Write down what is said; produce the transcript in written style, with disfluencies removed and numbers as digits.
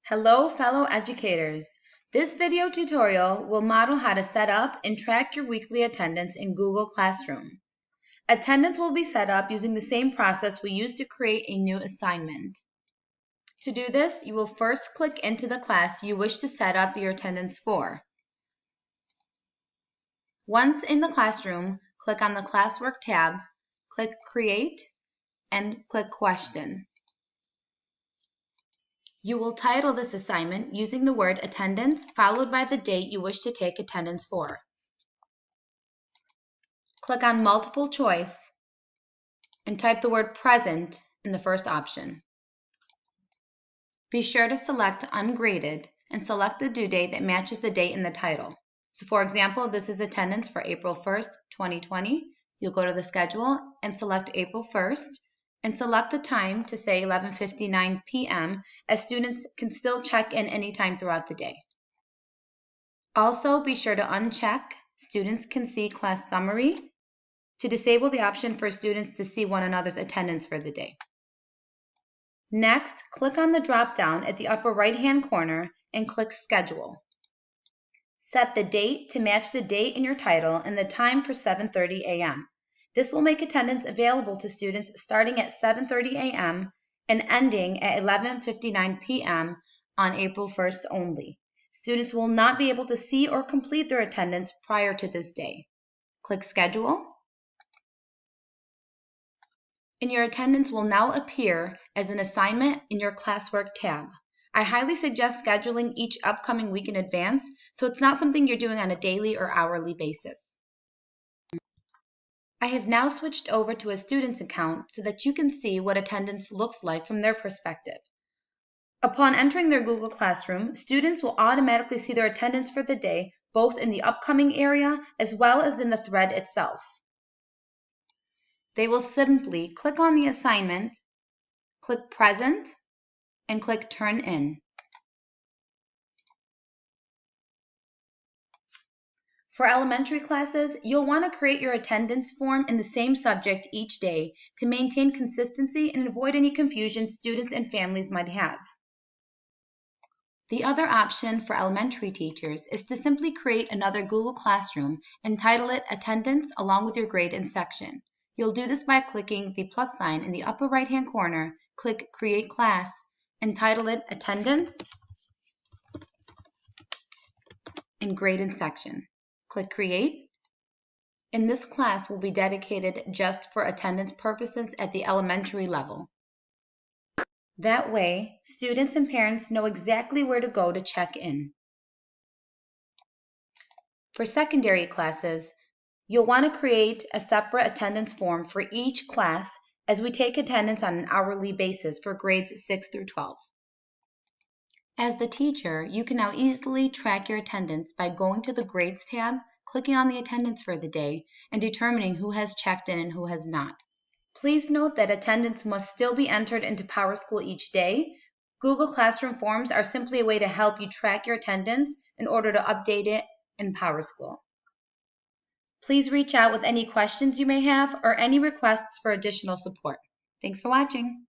Hello, fellow educators. This video tutorial will model how to set up and track your weekly attendance in Google Classroom. Attendance will be set up using the same process we used to create a new assignment. To do this, you will first click into the class you wish to set up your attendance for. Once in the classroom, click on the Classwork tab, click Create, and click Question. You will title this assignment using the word attendance followed by the date you wish to take attendance for. Click on multiple choice and type the word present in the first option. Be sure to select ungraded and select the due date that matches the date in the title. So for example, this is attendance for April 1st, 2020. You'll go to the schedule and select April 1st. And select the time to say 11:59 p.m. as students can still check in anytime throughout the day. Also, be sure to uncheck Students Can See Class Summary to disable the option for students to see one another's attendance for the day. Next, click on the drop-down at the upper right-hand corner and click Schedule. Set the date to match the date in your title and the time for 7:30 a.m. This will make attendance available to students starting at 7:30 a.m. and ending at 11:59 p.m. on April 1st only. Students will not be able to see or complete their attendance prior to this day. Click Schedule, and your attendance will now appear as an assignment in your Classwork tab. I highly suggest scheduling each upcoming week in advance so it's not something you're doing on a daily or hourly basis. I have now switched over to a student's account so that you can see what attendance looks like from their perspective. Upon entering their Google Classroom, students will automatically see their attendance for the day, both in the upcoming area as well as in the thread itself. They will simply click on the assignment, click Present, and click Turn In. For elementary classes, you'll want to create your attendance form in the same subject each day to maintain consistency and avoid any confusion students and families might have. The other option for elementary teachers is to simply create another Google Classroom and title it Attendance along with your grade and section. You'll do this by clicking the plus sign in the upper right-hand corner, click Create Class, and title it Attendance and Grade and Section. Click Create, and this class will be dedicated just for attendance purposes at the elementary level. That way, students and parents know exactly where to go to check in. For secondary classes, you'll want to create a separate attendance form for each class as we take attendance on an hourly basis for grades 6 through 12. As the teacher, you can now easily track your attendance by going to the Grades tab, clicking on the attendance for the day, and determining who has checked in and who has not. Please note that attendance must still be entered into PowerSchool each day. Google Classroom forms are simply a way to help you track your attendance in order to update it in PowerSchool. Please reach out with any questions you may have or any requests for additional support. Thanks for watching.